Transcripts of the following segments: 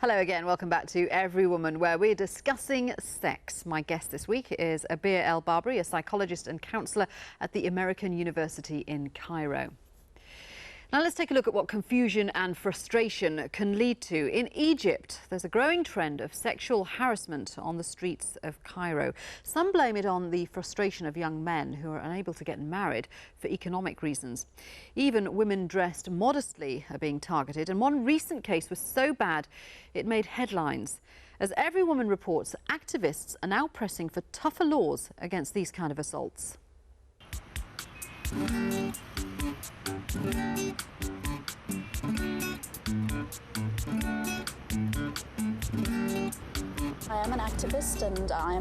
Hello again, welcome back to Everywoman, where we're discussing sex. My guest this week is Abir El-Barbary, a psychologist and counsellor at the American University in Cairo. Now let's take a look at what confusion and frustration can lead to. In Egypt, there's a growing trend of sexual harassment on the streets of Cairo. Some blame it on the frustration of young men who are unable to get married for economic reasons. Even women dressed modestly are being targeted, and one recent case was so bad it made headlines. As Everywoman reports, activists are now pressing for tougher laws against these kind of assaults. I am an activist, and I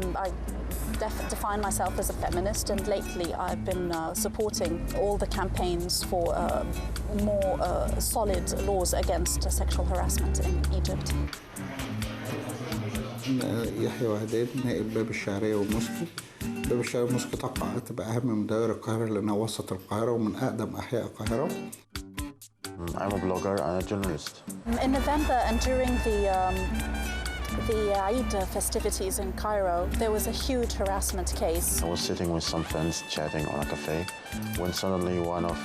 define myself as a feminist, and lately I've been supporting all the campaigns for more solid laws against sexual harassment in Egypt. يحيى وهدان نائب باب الشعرية والمسكي. باب الشعرية والمسكي تبقى أهم من دوائر القاهرة لأنها وسط القاهرة ومن أقدم أحياء القاهرة. I'm a blogger and a journalist. In November and during the Eid festivities in Cairo, there was a huge harassment case. I was sitting with some friends chatting on a cafe when suddenly one of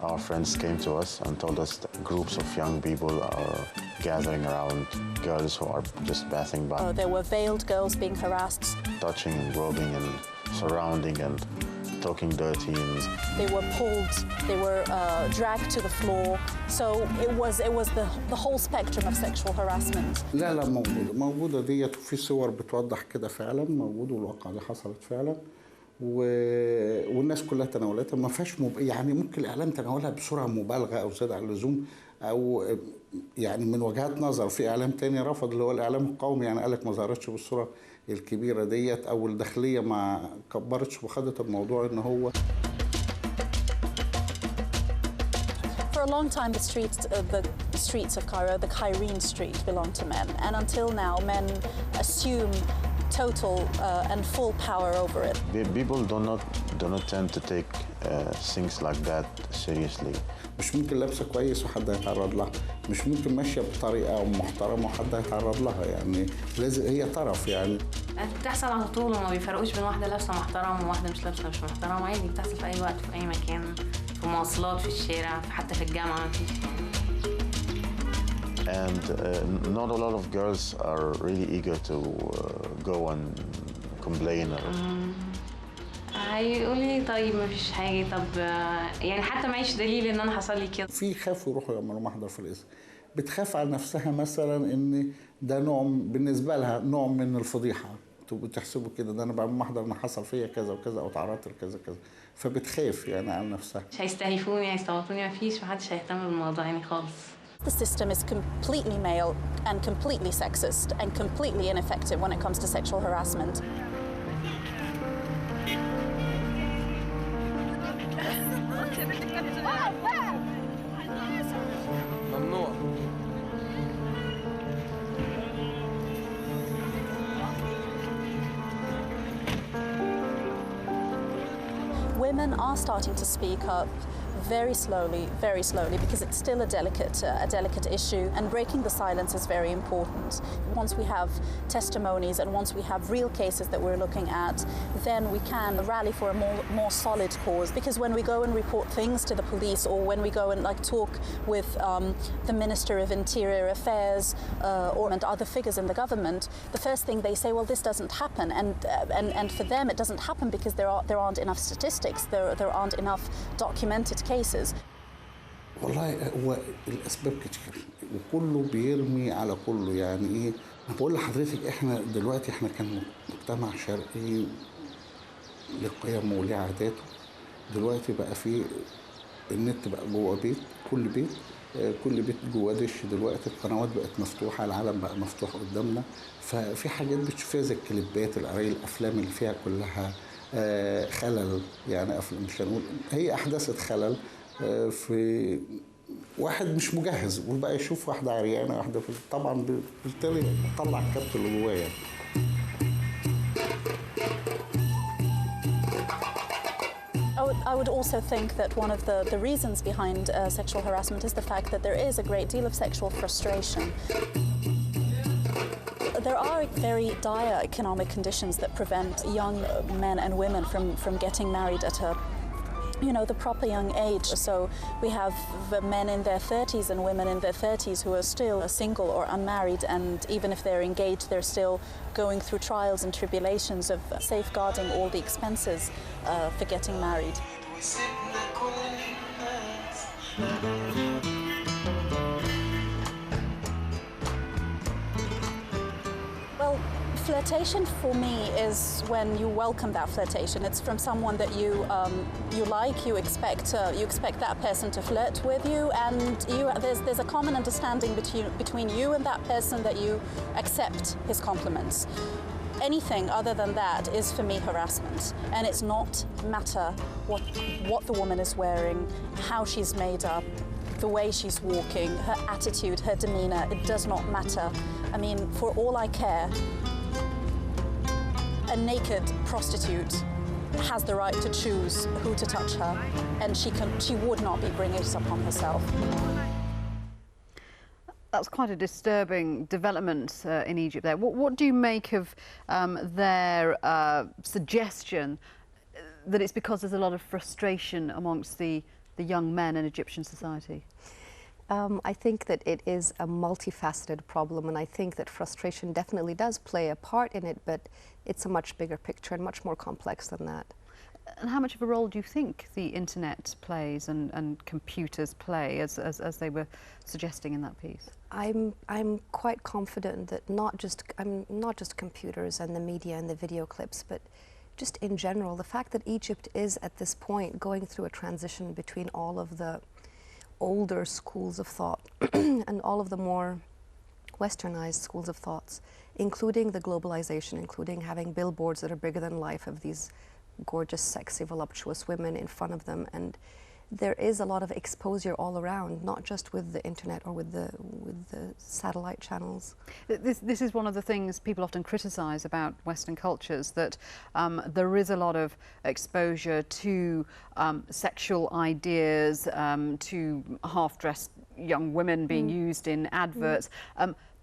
our friends came to us and told us that groups of young people are gathering around girls who are just passing by. There were veiled girls being harassed. Touching and groping and surrounding and talking dirty. And they were pulled, they were dragged to the floor. So it was the whole spectrum of sexual harassment. لا موجودة ديت، وفي صور بتوضح كده فعلا موجود، والواقعة دي حصلت فعلا، والناس كلها تناولتها. ما فيهاش يعني ممكن الإعلام تناولها بسرعة مبالغة أو زيادة عن اللزوم، أو يعني من وجهات نظر. في إعلام تاني رفض، اللي هو الإعلام القومي، يعني قالك ما ظهرتش بالصورة الكبيرة ديت، أو الداخلية ما كبرتش وخدت الموضوع إن هو. For a long time, the streets of Cairo, the Cairene street, belonged to men, and until now, men assume total and full power over it. People do not tend to take things like that seriously. مش ممكن لابسه كويس وحد هيتعرض لها، مش ممكن ماشيه بطريقه محترمه وحد هيتعرض لها، يعني لازم هي طرف يعني. بتحصل على طول، وما بيفرقوش بين واحده لابسه محترم وواحده مش لابسه مش محترم. عادي بتحصل في اي وقت في اي مكان، في مواصلات، في الشارع، حتى في الجامعه. And not a lot of girls are really eager to go and complain. هيقولي طيب ما فيش حاجه، طب يعني حتى معيش دليل ان انا حصل لي كده. في خافوا يروحوا يعملوا محضر في الاسم، بتخاف على نفسها مثلا ان ده نوع بالنسبه لها نوع من الفضيحه، بتحسبوا كده ده انا بعمل محضر ان حصل فيا كذا وكذا او تعرضت لكذا كذا، فبتخاف يعني على نفسها. مش هيستهيفوني هيستوطنوني، ما فيش، محدش هيهتم بالموضوع يعني خالص. The system is completely male and completely sexist and completely ineffective when it comes to sexual harassment. Women are starting to speak up very slowly, because it's still a delicate issue, and breaking the silence is very important. Once we have testimonies and once we have real cases that we're looking at, then we can rally for a more solid cause. Because when we go and report things to the police, or when we go and talk with the Minister of Interior Affairs and other figures in the government, the first thing they say, well, this doesn't happen, and for them it doesn't happen because there aren't enough statistics, there aren't enough documented cases. والله هو الاسباب كتير وكله بيرمي على كله. يعني ايه بقول لحضرتك، احنا دلوقتي كان مجتمع شرقي لقيمه وليه عاداته. دلوقتي بقى في النت بقى جوه بيت، كل بيت جوه دش. دلوقتي القنوات بقت مفتوحه، العالم بقى مفتوح قدامنا، ففي حاجات بتشوفيها زي الكليبات، الافلام اللي فيها كلها خلل. يعني مش هنقول هي احدثت خلل في واحد مش مجهز، وبقى يشوف واحده عريانه، واحده طبعا بالتالي بتطلع الكبت اللي جواه يعني. I would also think that one of the reasons behind sexual harassment is the fact that there is a great deal of sexual frustration. There are very dire economic conditions that prevent young men and women from getting married at the proper young age. So we have the men in their 30s and women in their 30s who are still single or unmarried, and even if they're engaged, they're still going through trials and tribulations of safeguarding all the expenses for getting married. Well, flirtation for me is when you welcome that flirtation. It's from someone that you like. You expect that person to flirt with you, and there's a common understanding between you and that person that you accept his compliments. Anything other than that is for me harassment, and it's not matter what the woman is wearing, how she's made up, the way she's walking, her attitude, her demeanor. It does not matter. I mean, for all I care, a naked prostitute has the right to choose who to touch her, and she would not be bringing it upon herself. That's quite a disturbing development in Egypt there. What do you make of their suggestion that it's because there's a lot of frustration amongst the young men in Egyptian society? I think that it is a multifaceted problem, and I think that frustration definitely does play a part in it, but it's a much bigger picture and much more complex than that. And how much of a role do you think the internet plays and computers play, as they were suggesting in that piece? I'm quite confident that not just computers and the media and the video clips, but just in general, the fact that Egypt is at this point going through a transition between all of the older schools of thought and all of the more westernized schools of thoughts, including the globalization, including having billboards that are bigger than life of these gorgeous, sexy, voluptuous women in front of them. And there is a lot of exposure all around, not just with the internet or with the satellite channels. This is one of the things people often criticize about Western cultures, that there is a lot of exposure to sexual ideas, to half-dressed young women being used in adverts.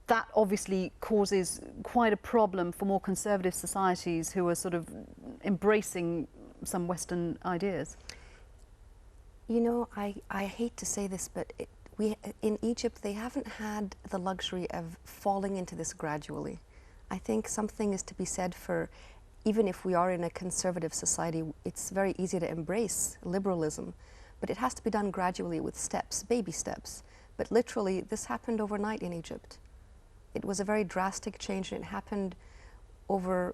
That obviously causes quite a problem for more conservative societies who are sort of embracing some Western ideas. You know, I hate to say this, but in Egypt, they haven't had the luxury of falling into this gradually. I think something is to be said for, even if we are in a conservative society, it's very easy to embrace liberalism, but it has to be done gradually with steps, baby steps. But literally, this happened overnight in Egypt. It was a very drastic change, and it happened over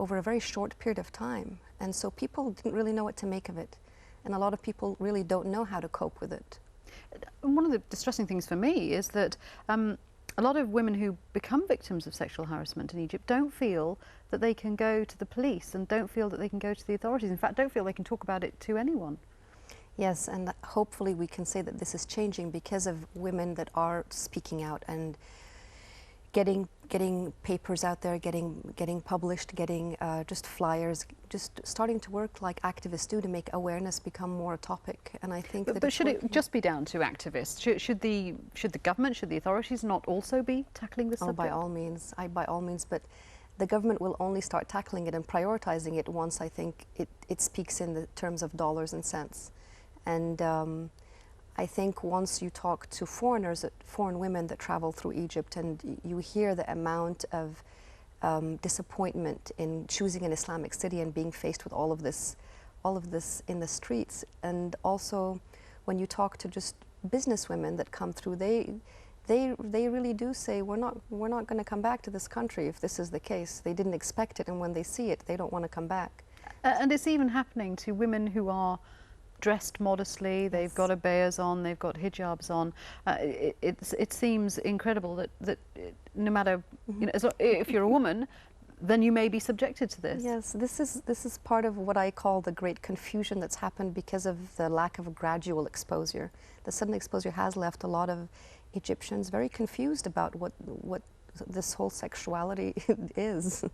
a very short period of time. And so people didn't really know what to make of it. And a lot of people really don't know how to cope with it. One of the distressing things for me is that a lot of women who become victims of sexual harassment in Egypt don't feel that they can go to the police and don't feel that they can go to the authorities. In fact, don't feel they can talk about it to anyone. Yes, and hopefully we can say that this is changing because of women that are speaking out and getting papers out there, getting published, getting just flyers, just starting to work like activists do to make awareness become more a topic. And I think that. But should it just be down to activists? Should the government, should the authorities not also be tackling this subject? By all means, by all means. But the government will only start tackling it and prioritizing it once I think it speaks in the terms of dollars and cents. And I think once you talk to foreign women that travel through Egypt, and you hear the amount of disappointment in choosing an Islamic city and being faced with all of this in the streets, and also when you talk to just business women that come through, they really do say we're not going to come back to this country if this is the case. They didn't expect it, and when they see it, they don't want to come back. And it's even happening to women who are dressed modestly, they've got abayas on, they've got hijabs on. It seems incredible that no matter, you know, if you're a woman, then you may be subjected to this. Yes, this is part of what I call the great confusion that's happened because of the lack of gradual exposure. The sudden exposure has left a lot of Egyptians very confused about what this whole sexuality is.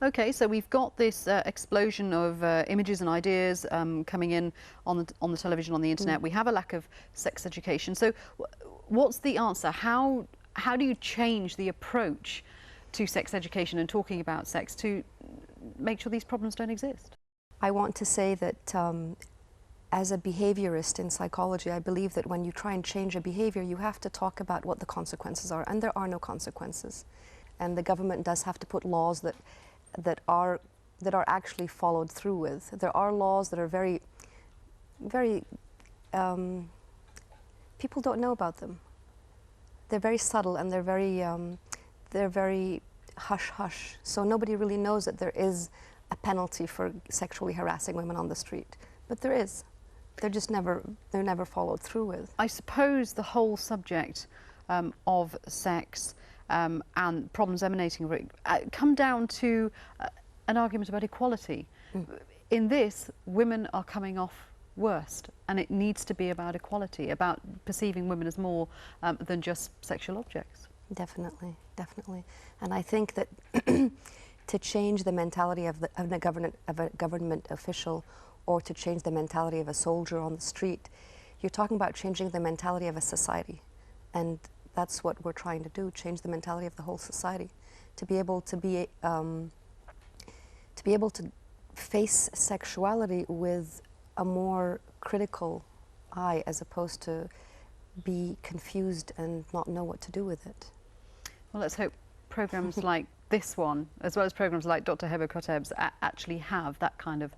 Okay, so we've got this explosion of images and ideas coming in on the television, on the internet. We have a lack of sex education. So what's the answer? How do you change the approach to sex education and talking about sex to make sure these problems don't exist? I want to say that as a behaviorist in psychology, I believe that when you try and change a behavior, you have to talk about what the consequences are, and there are no consequences. And the government does have to put laws that are actually followed through with. There are laws that are very people don't know about them. They're very subtle and they're very hush-hush. So nobody really knows that there is a penalty for sexually harassing women on the street. But there is. They're never followed through with. I suppose the whole subject of sex and problems emanating from it come down to an argument about equality. In this, women are coming off worst, and it needs to be about equality, about perceiving women as more than just sexual objects. Definitely, definitely. And I think that to change the mentality of a government official, or to change the mentality of a soldier on the street, you're talking about changing the mentality of a society. And that's what we're trying to do, change the mentality of the whole society, to be able to face sexuality with a more critical eye, as opposed to be confused and not know what to do with it. Well, let's hope programs like this one, as well as programs like Dr. Heba Koteb's, actually have that kind of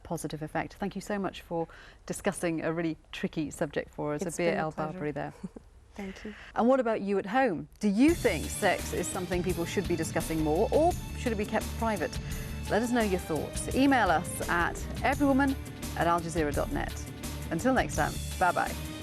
positive effect. Thank you so much for discussing a really tricky subject for us. It's Abir been a El pleasure. Barbary there. Thank you. And what about you at home? Do you think sex is something people should be discussing more, or should it be kept private? Let us know your thoughts. Email us at everywoman@aljazeera.net. Until next time, bye-bye.